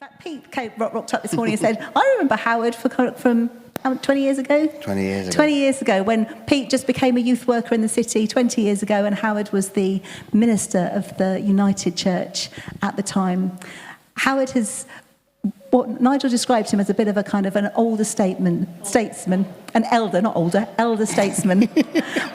fact, Pete rocked up this morning and said, I remember Howard from 20 years ago? 20 years ago. 20 years ago, when Pete just became a youth worker in the city 20 years ago, and Howard was the minister of the United Church at the time. Howard has, what Nigel described him as a bit of a kind of an older statesman, an elder, not older, elder statesman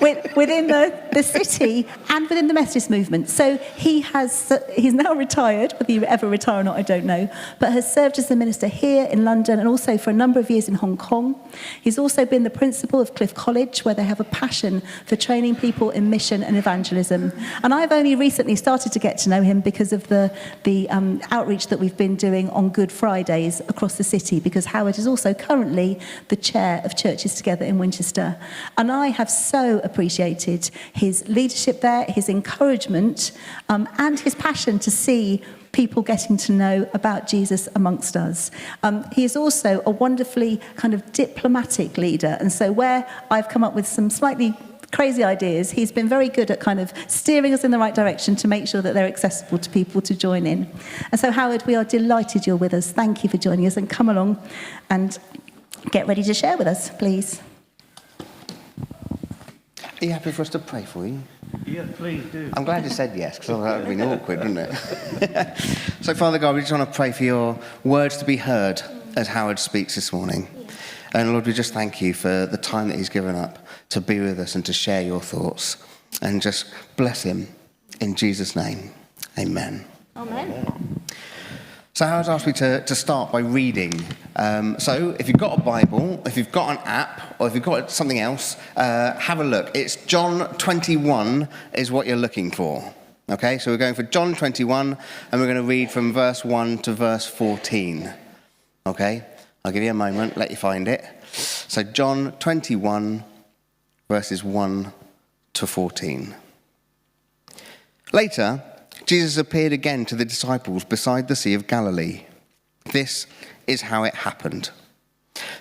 within the city and within the Methodist movement. So he's now retired, whether he ever retire or not, I don't know, but has served as the minister here in London and also for a number of years in Hong Kong. He's also been the principal of Cliff College, where they have a passion for training people in mission and evangelism. And I've only recently started to get to know him because of the outreach that we've been doing on Good Fridays across the city, because Howard is also currently the chair of Churches Together in Winchester. And I have so appreciated his leadership there, his encouragement, and his passion to see people getting to know about Jesus amongst us. He is also a wonderfully kind of diplomatic leader. And so where I've come up with some slightly crazy ideas, he's been very good at kind of steering us in the right direction to make sure that they're accessible to people to join in. And so, Howard, we are delighted you're with us. Thank you for joining us, and come along and get ready to share with us, please. Are you happy for us to pray for you? Yeah, please do. I'm glad you said yes, because that would have been awkward, wouldn't it? So, Father God, we just want to pray for your words to be heard as Howard speaks this morning. And Lord, we just thank you for the time that he's given up to be with us and to share your thoughts. And just bless him in Jesus' name. Amen. Amen. So Howard asked me to start by reading. So if you've got a Bible, if you've got an app, or if you've got something else, have a look. It's John 21 is what you're looking for. Okay, so we're going for John 21, and we're going to read from verse 1 to verse 14. Okay, I'll give you a moment, let you find it. So John 21, verses 1 to 14. Later, Jesus appeared again to the disciples beside the Sea of Galilee. This is how it happened.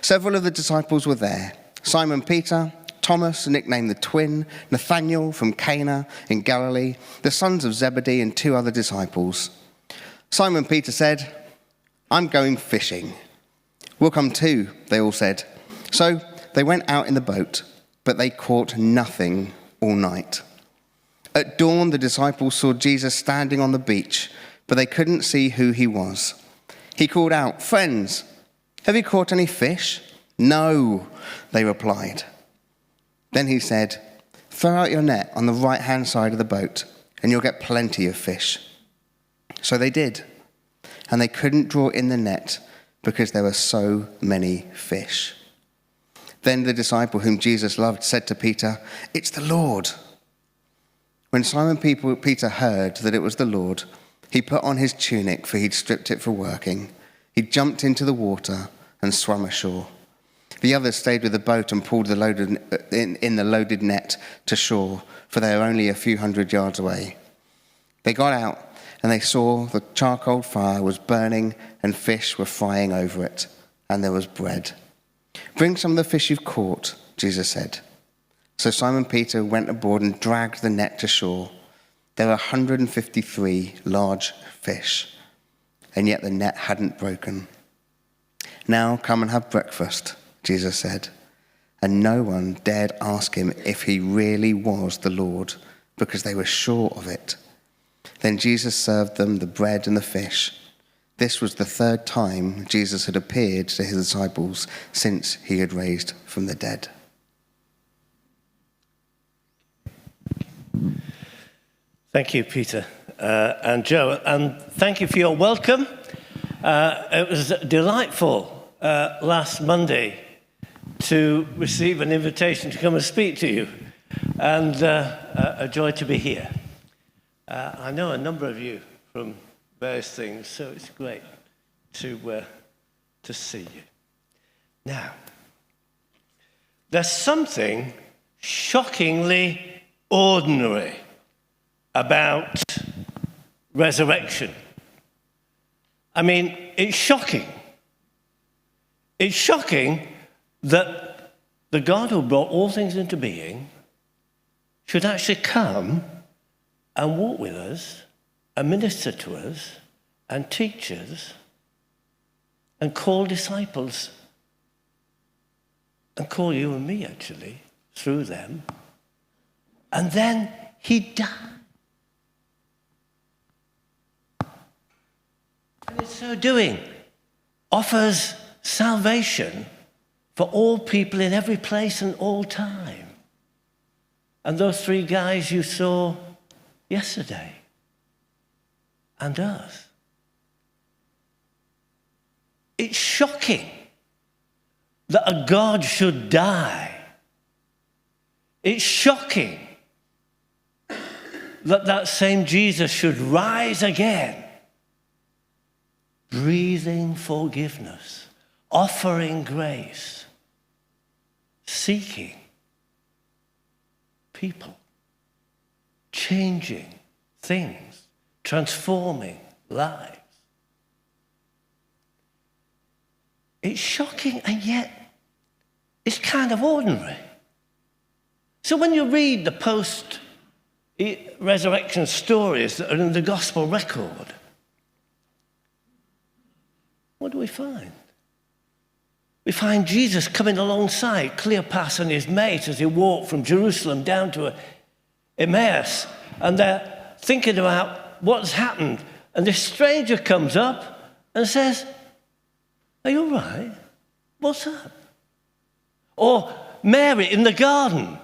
Several of the disciples were there: Simon Peter, Thomas, nicknamed the Twin, Nathanael from Cana in Galilee, the sons of Zebedee, and 2 other disciples. Simon Peter said, "I'm going fishing." "We'll come too," they all said. So they went out in the boat, but they caught nothing all night. At dawn, the disciples saw Jesus standing on the beach, but they couldn't see who he was. He called out, "Friends, have you caught any fish?" "No," they replied. Then he said, "Throw out your net on the right-hand side of the boat, and you'll get plenty of fish." So they did, and they couldn't draw in the net because there were so many fish. Then the disciple whom Jesus loved said to Peter, "It's the Lord." When Simon Peter heard that it was the Lord, he put on his tunic, for he'd stripped it for working. He jumped into the water and swam ashore. The others stayed with the boat and pulled the loaded net to shore, for they were only a few hundred yards away. They got out, and they saw the charcoal fire was burning and fish were frying over it, and there was bread. "Bring some of the fish you've caught," Jesus said. So Simon Peter went aboard and dragged the net to shore. There were 153 large fish, and yet the net hadn't broken. "Now come and have breakfast," Jesus said. And no one dared ask him if he really was the Lord, because they were sure of it. Then Jesus served them the bread and the fish. This was the 3rd time Jesus had appeared to his disciples since he had raised from the dead. Thank you, Peter and Joe, and thank you for your welcome. It was delightful last Monday to receive an invitation to come and speak to you, and a joy to be here. I know a number of you from various things, so it's great to see you. Now, there's something shockingly ordinary about resurrection. I mean, it's shocking. It's shocking that the God who brought all things into being should actually come and walk with us and minister to us and teach us and call disciples and call you and me, actually, through them. And then he died. And in so doing, offers salvation for all people in every place and all time. And those three guys you saw yesterday, and us. It's shocking that a God should die. It's shocking that that same Jesus should rise again, breathing forgiveness, offering grace, seeking people, changing things, transforming lives. It's shocking, and yet it's kind of ordinary. So when you read the post-resurrection stories that are in the gospel record, what do we find? We find Jesus coming alongside Cleopas and his mate as they walk from Jerusalem down to Emmaus, and they're thinking about what's happened. And this stranger comes up and says, "Are you all right? What's up?" Or Mary in the garden,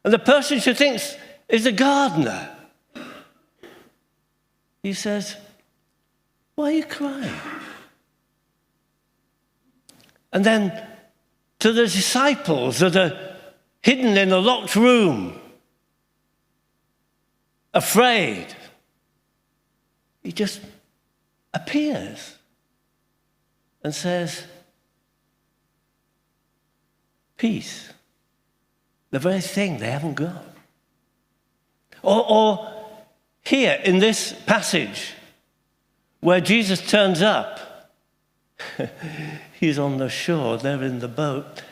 and the person she thinks is the gardener, he says, "Why are you crying?" And then to the disciples that are hidden in a locked room, afraid, he just appears and says, "Peace," the very thing they haven't got. Or here in this passage where Jesus turns up, he's on the shore, they're in the boat,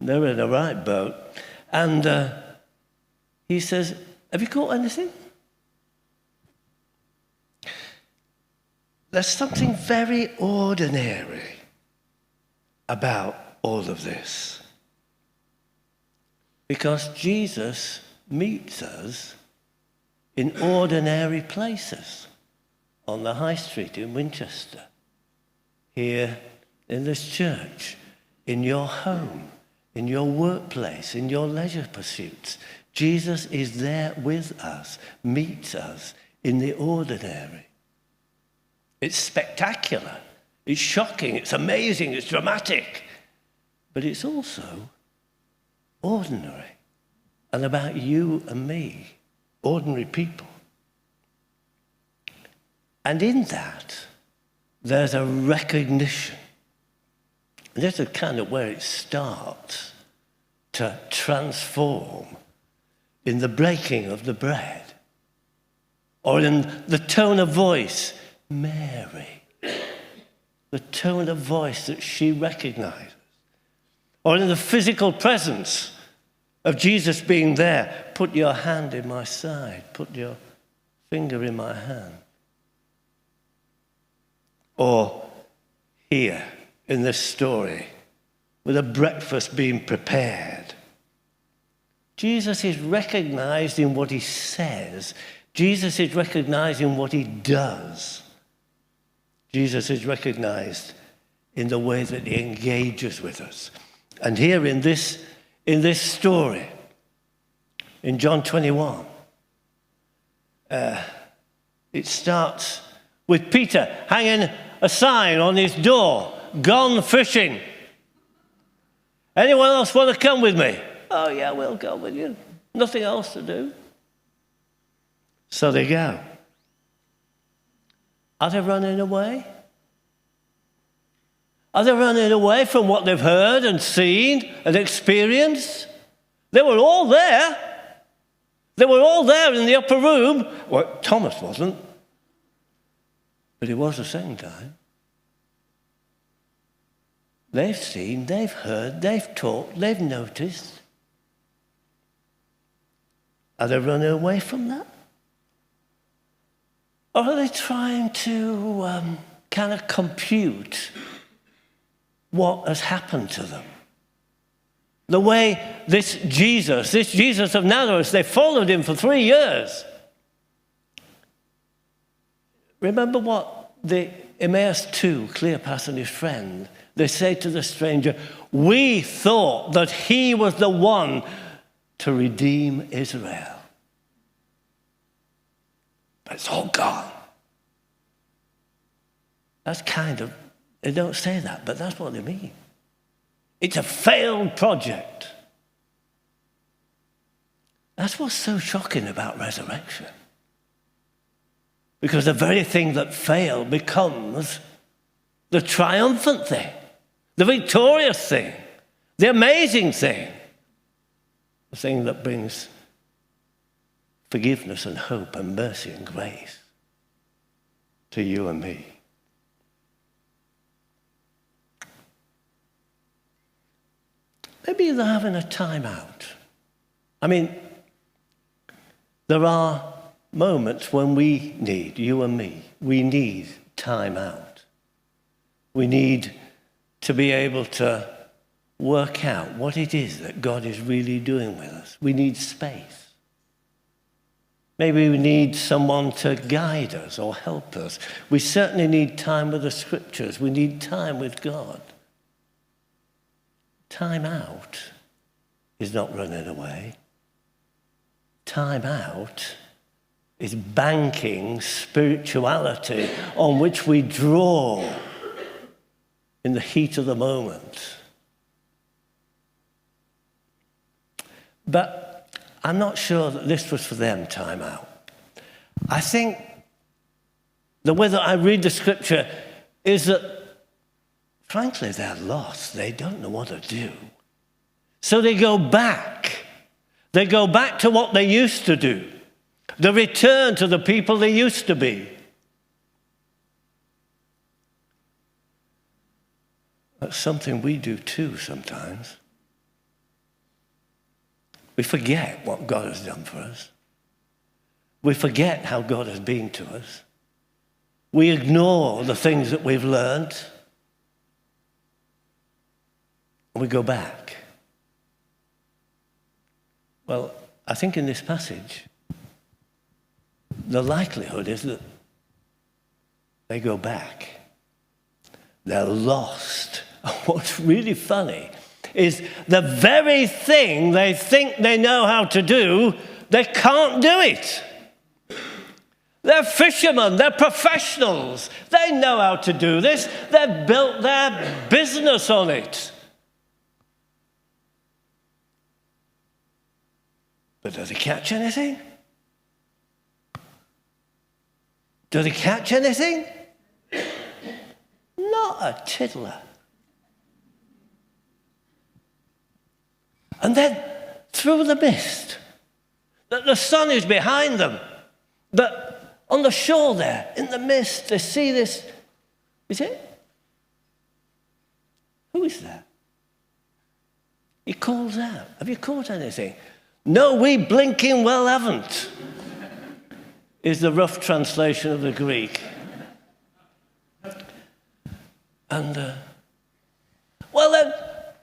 they're in the right boat, and he says, "Have you caught anything?" There's something very ordinary about all of this, because Jesus meets us in ordinary places, on the high street in Winchester, here in this church, in your home, in your workplace, in your leisure pursuits. Jesus is there with us, meets us in the ordinary. It's spectacular, it's shocking, it's amazing, it's dramatic, but it's also ordinary and about you and me, ordinary people. And in that, there's a recognition. And this is kind of where it starts to transform in the breaking of the bread, or in the tone of voice, Mary, the tone of voice that she recognizes, or in the physical presence of Jesus being there. "Put your hand in my side, put your finger in my hand." Or here in this story, with a breakfast being prepared, Jesus is recognized in what he says. Jesus is recognized in what he does. Jesus is recognized in the way that he engages with us. And here in this story, in John 21, it starts with Peter hanging a sign on his door, "Gone fishing. Anyone else want to come with me?" "Oh yeah, we'll go with you. Nothing else to do." So they go. Are they running away? Are they running away from what they've heard and seen and experienced? They were all there. They were all there in the upper room. Well, Thomas wasn't, but he was the second time. They've seen, they've heard, they've talked, they've noticed. Are they running away from that? Or are they trying to kind of compute what has happened to them. The way this Jesus of Nazareth, they followed him for 3 years. Remember what the Emmaus 2, Cleopas and his friend, they say to the stranger, we thought that he was the one to redeem Israel. But it's all gone. That's kind of, they don't say that, but that's what they mean. It's a failed project. That's what's so shocking about resurrection. Because the very thing that failed becomes the triumphant thing, the victorious thing, the amazing thing, the thing that brings forgiveness and hope and mercy and grace to you and me. Maybe they're having a time out. I mean, there are moments when we need, you and me, we need time out. We need to be able to work out what it is that God is really doing with us. We need space. Maybe we need someone to guide us or help us. We certainly need time with the scriptures. We need time with God. Time out is not running away. Time out is banking spirituality on which we draw in the heat of the moment. But I'm not sure that this was for them, time out. I think the way that I read the scripture is that frankly, they're lost. They don't know what to do. So they go back. They go back to what they used to do. They return to the people they used to be. That's something we do too sometimes. We forget what God has done for us. We forget how God has been to us. We ignore the things that we've learned. We go back. Well, I think in this passage, the likelihood is that they go back. They're lost. What's really funny is the very thing they think they know how to do, they can't do it. They're fishermen, they're professionals. They know how to do this. They've built their business on it. But does he catch anything? Does he catch anything? Not a tiddler. And then through the mist, that the sun is behind them, that on the shore there, in the mist, they see this. Is it? Who is that? He calls out. Have you caught anything? No, we blinking well haven't, is the rough translation of the Greek. And, well then,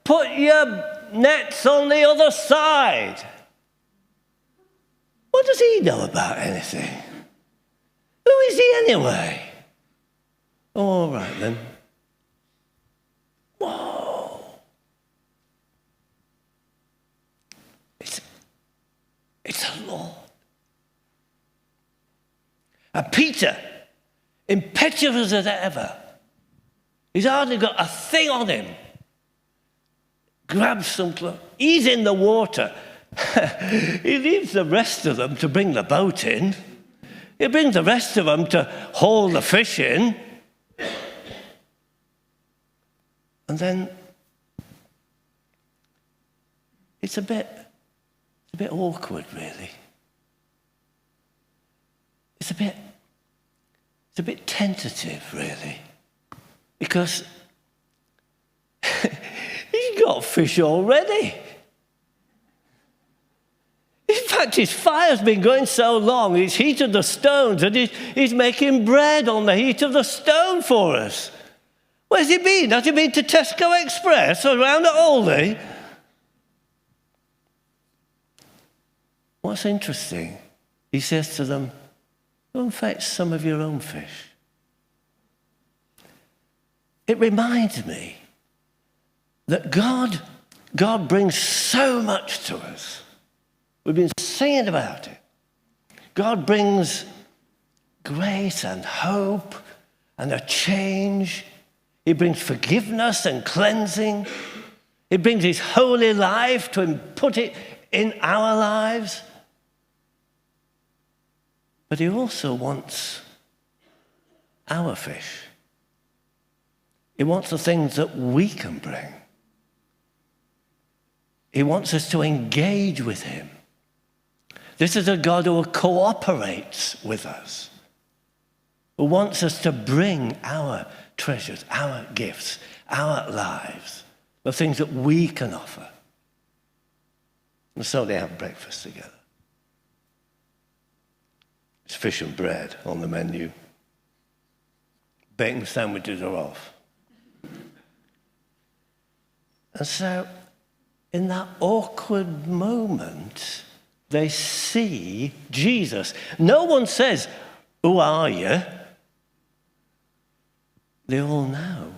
put your nets on the other side. What does he know about anything? Who is he anyway? All right then. Whoa. It's a law. And Peter, impetuous as ever, he's hardly got a thing on him. Grabs some clothes. He's in the water. He leaves the rest of them to bring the boat in. He brings the rest of them to haul the fish in. And then it's a bit awkward, really. It's a bit tentative, really. Because he's got fish already. He's fact, his fire's been going so long, it's heated the stones, and he's making bread on the heat of the stone for us. Where's he been? Has he been to Tesco Express or around at Aldi? What's interesting, he says to them, go and fetch some of your own fish. It reminds me that God brings so much to us. We've been singing about it. God brings grace and hope and a change. He brings forgiveness and cleansing. He brings his holy life to put it in our lives. But he also wants our fish. He wants the things that we can bring. He wants us to engage with him. This is a God who cooperates with us, who wants us to bring our treasures, our gifts, our lives, the things that we can offer. And so they have breakfast together. It's fish and bread on the menu. Bacon sandwiches are off. And so, in that awkward moment, they see Jesus. No one says, who are you? They all know.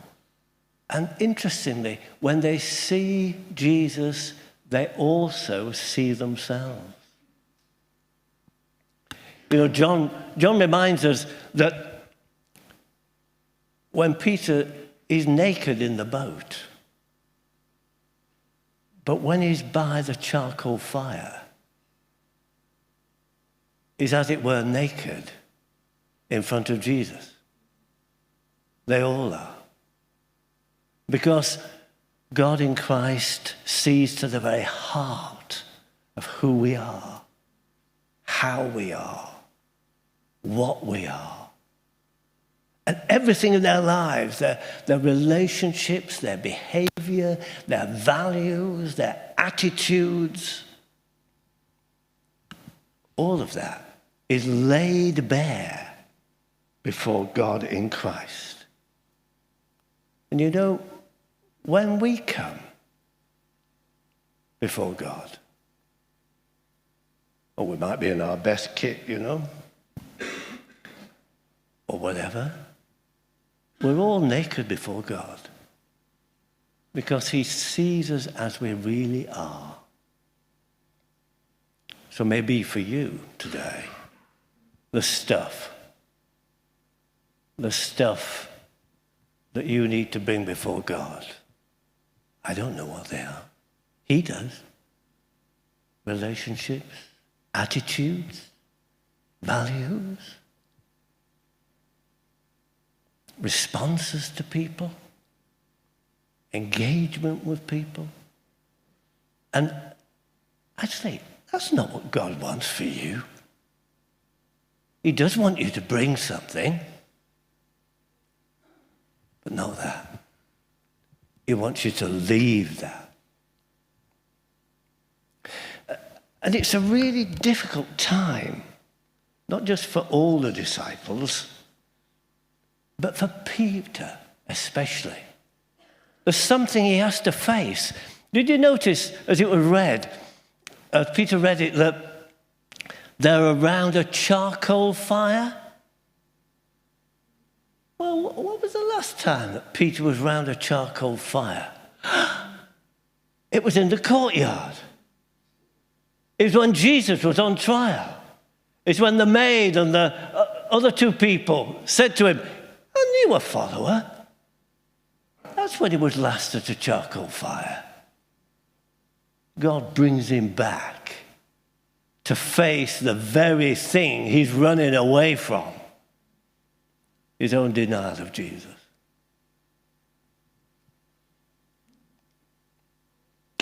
And interestingly, when they see Jesus, they also see themselves. You know, John reminds us that when Peter is naked in the boat, but when he's by the charcoal fire, he's, as it were, naked in front of Jesus. They all are. Because God in Christ sees to the very heart of who we are, how we are, what we are. And everything in their lives, their relationships, their behavior, their values, their attitudes, all of that is laid bare before God in Christ. And you know, when we come before God, or we might be in our best kit, you know, or whatever, we're all naked before God because he sees us as we really are. So maybe for you today, the stuff that you need to bring before God, I don't know what they are. He does. Relationships, attitudes, values, responses to people, engagement with people. And actually, that's not what God wants for you. He does want you to bring something, but not that. He wants you to leave that. And it's a really difficult time, not just for all the disciples, but for Peter especially. There's something he has to face. Did you notice, as it was read, as Peter read it, that they're around a charcoal fire? Well, what was the last time that Peter was around a charcoal fire? It was in the courtyard. It was when Jesus was on trial. It's when the maid and the other two people said to him, "Aren't you a follower?" That's when he was last at a charcoal fire. God brings him back to face the very thing he's running away from, his own denial of Jesus.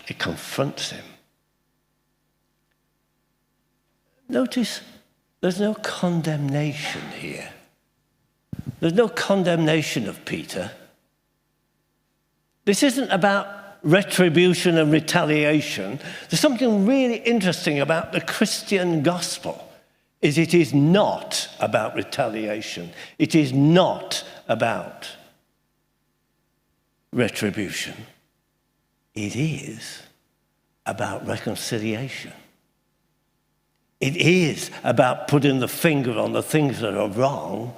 It confronts him. Notice there's no condemnation here. There's no condemnation of Peter. This isn't about retribution and retaliation, there's something really interesting about the Christian gospel, is it is not about retaliation. It is not about retribution. It is about reconciliation. It is about putting the finger on the things that are wrong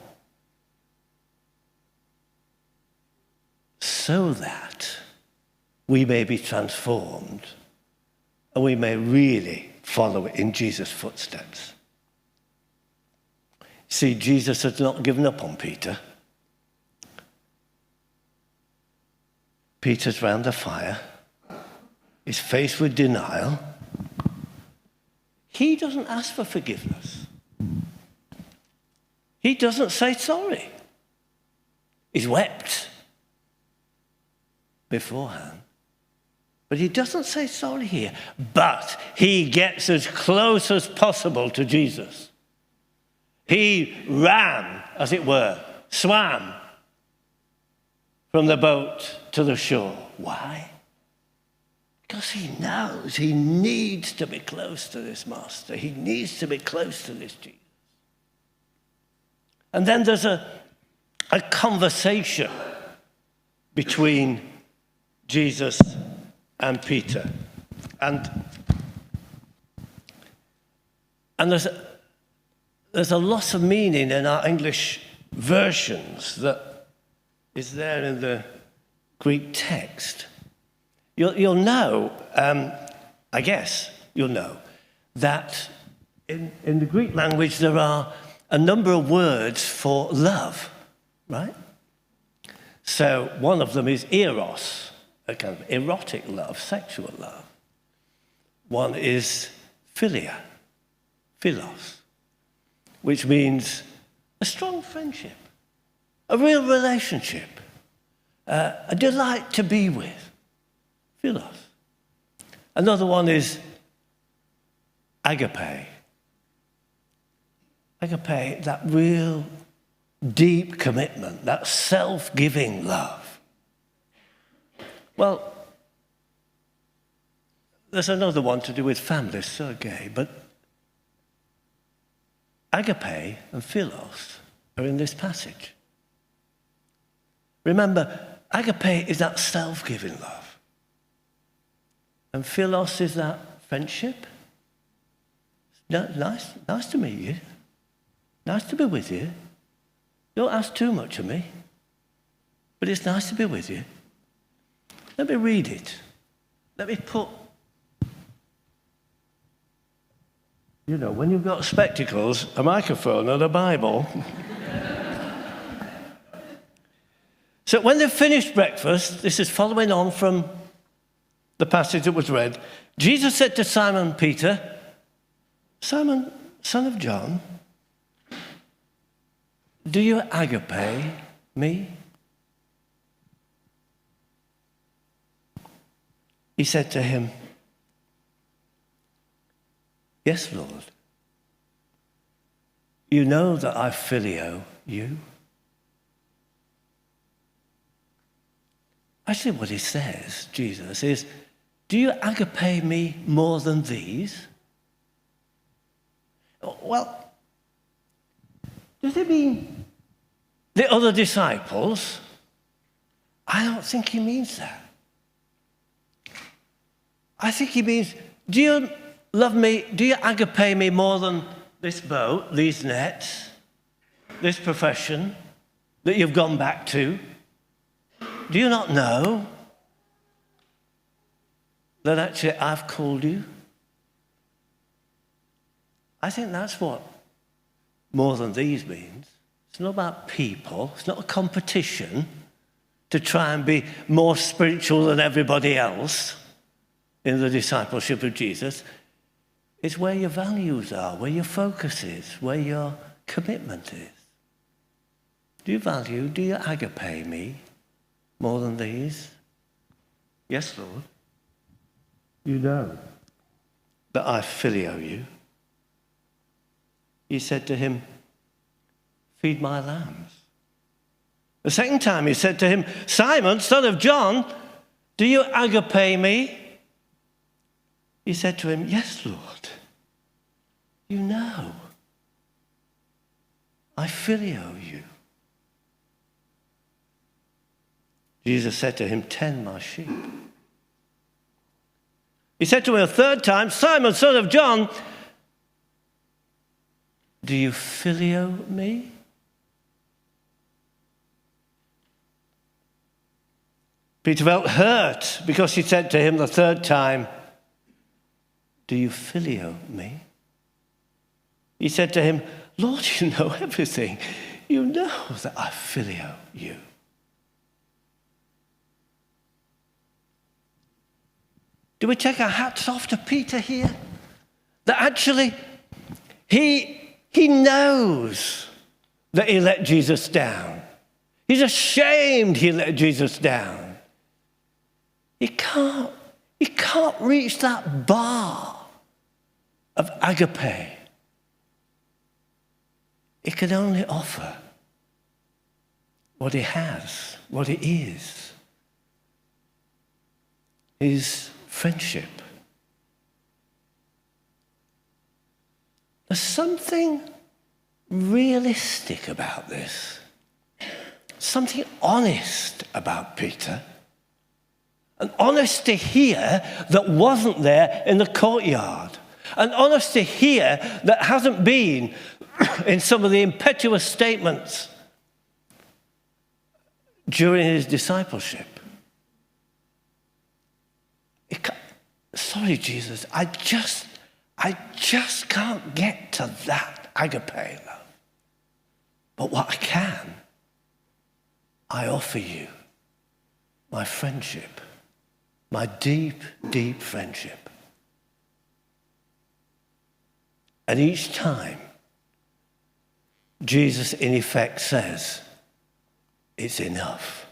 so that we may be transformed and we may really follow in Jesus' footsteps. See, Jesus has not given up on Peter. Peter's round the fire. He's faced with denial. He doesn't ask for forgiveness. He doesn't say sorry. He's wept beforehand. But he doesn't say sorry here. But he gets as close as possible to Jesus. He ran, as it were, swam from the boat to the shore. Why? Because he knows he needs to be close to this master. He needs to be close to this Jesus. And then there's a conversation between Jesus and Peter. And there's a loss of meaning in our English versions that is there in the Greek text. You'll know, I guess you'll know, that in the Greek language there are a number of words for love, right? So one of them is eros, a kind of erotic love, sexual love. One is philia, philos, which means a strong friendship, a real relationship, a delight to be with, philos. Another one is agape. Agape, that real deep commitment, that self-giving love. Well, there's another one to do with family, Sergei, but agape and philos are in this passage. Remember, agape is that self-giving love. And philos is that friendship. Nice to meet you. Nice to be with you. Don't ask too much of me, but it's nice to be with you. Let me read it. Let me put, when you've got spectacles, a microphone and a Bible. So when they finished breakfast, this is following on from the passage that was read, Jesus said to Simon Peter, Simon, son of John, do you agape me? He said to him, yes, Lord. You know that I phileo you. Actually, what he says, Jesus, is, do you agape me more than these? Well, does it mean the other disciples? I don't think he means that. I think he means, do you love me, do you agape me more than this boat, these nets, this profession that you've gone back to? Do you not know that actually I've called you? I think that's what more than these means. It's not about people. It's not a competition to try and be more spiritual than everybody else in the discipleship of Jesus. It's where your values are, where your focus is, where your commitment is. Do you agape me more than these? Yes, Lord. You know that I phileo you. He said to him, feed my lambs. The second time he said to him, Simon, son of John, do you agape me? He said to him, yes, Lord. You know. I phileo you. Jesus said to him, tend my sheep. He said to him a third time, Simon, son of John, do you phileo me? Peter felt hurt because he said to him the third time, do you phileo me? He said to him, Lord, you know everything. You know that I phileo you. Do we take our hats off to Peter here? That actually he knows that he let Jesus down. He's ashamed he let Jesus down. He can't reach that bar of agape. He can only offer what he has, what he is. His friendship. There's something realistic about this. Something honest about Peter. An honesty here that wasn't there in the courtyard. An honesty here that hasn't been in some of the impetuous statements during his discipleship. Sorry, Jesus, I just can't get to that agape love. But what I can, I offer you my friendship, my deep, deep friendship. And each time, Jesus in effect says, it's enough.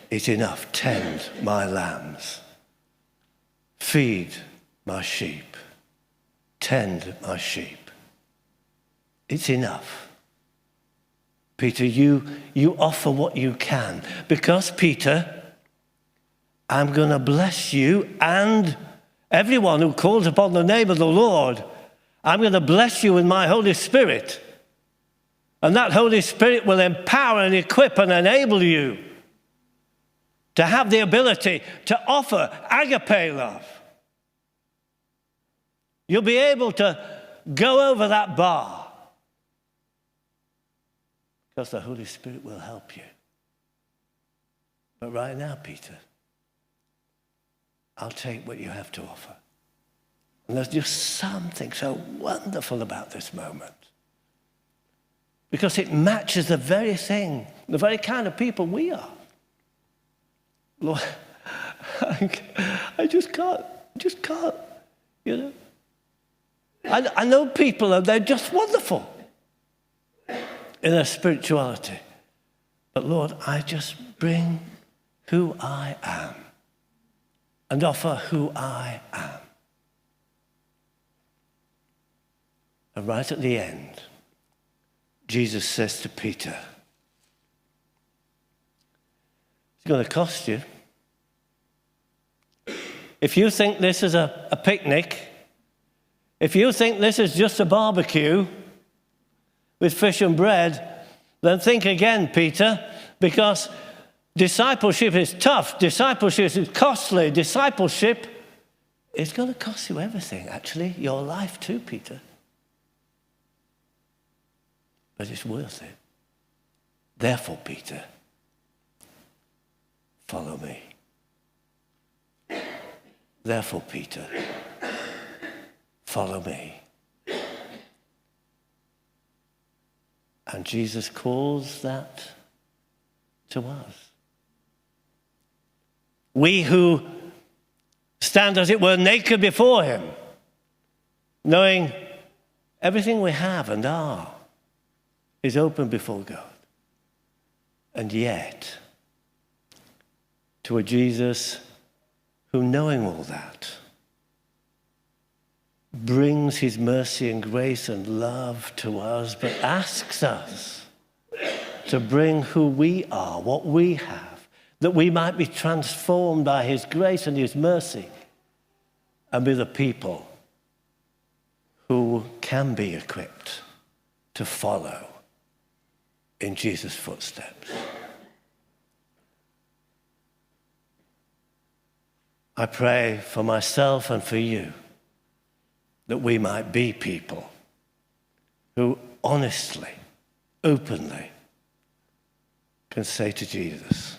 It's enough. Tend my lambs. Feed my sheep. Tend my sheep. It's enough. Peter, you offer what you can. Because, Peter, I'm going to bless you and everyone who calls upon the name of the Lord. I'm going to bless you with my Holy Spirit. And that Holy Spirit will empower and equip and enable you to have the ability to offer agape love. You'll be able to go over that bar because the Holy Spirit will help you. But right now, Peter, I'll take what you have to offer. And there's just something so wonderful about this moment because it matches the very thing, the very kind of people we are. Lord, I just can't, you know. I know people and they're just wonderful in their spirituality. But Lord, I just bring who I am and offer who I am. And right at the end, Jesus says to Peter, it's going to cost you. If you think this is a picnic, if you think this is just a barbecue with fish and bread, then think again, Peter, because discipleship is tough, discipleship is costly, discipleship is going to cost you everything, actually, your life too, Peter. But it's worth it. Therefore, Peter, follow me. Therefore, Peter, follow me. And Jesus calls that to us. We who stand, as it were, naked before him, knowing everything we have and are is open before God. And yet, to a Jesus who, knowing all that, brings his mercy and grace and love to us, but asks us to bring who we are, what we have, that we might be transformed by his grace and his mercy and be the people who can be equipped to follow in Jesus' footsteps. I pray for myself and for you that we might be people who honestly, openly can say to Jesus,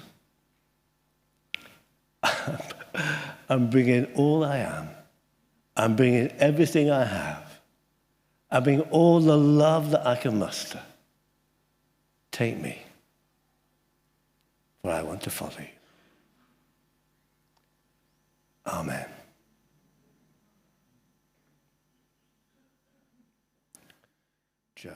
I'm bringing all I am. I'm bringing everything I have. I'm bringing all the love that I can muster. Take me, for I want to follow you. Amen. Joe.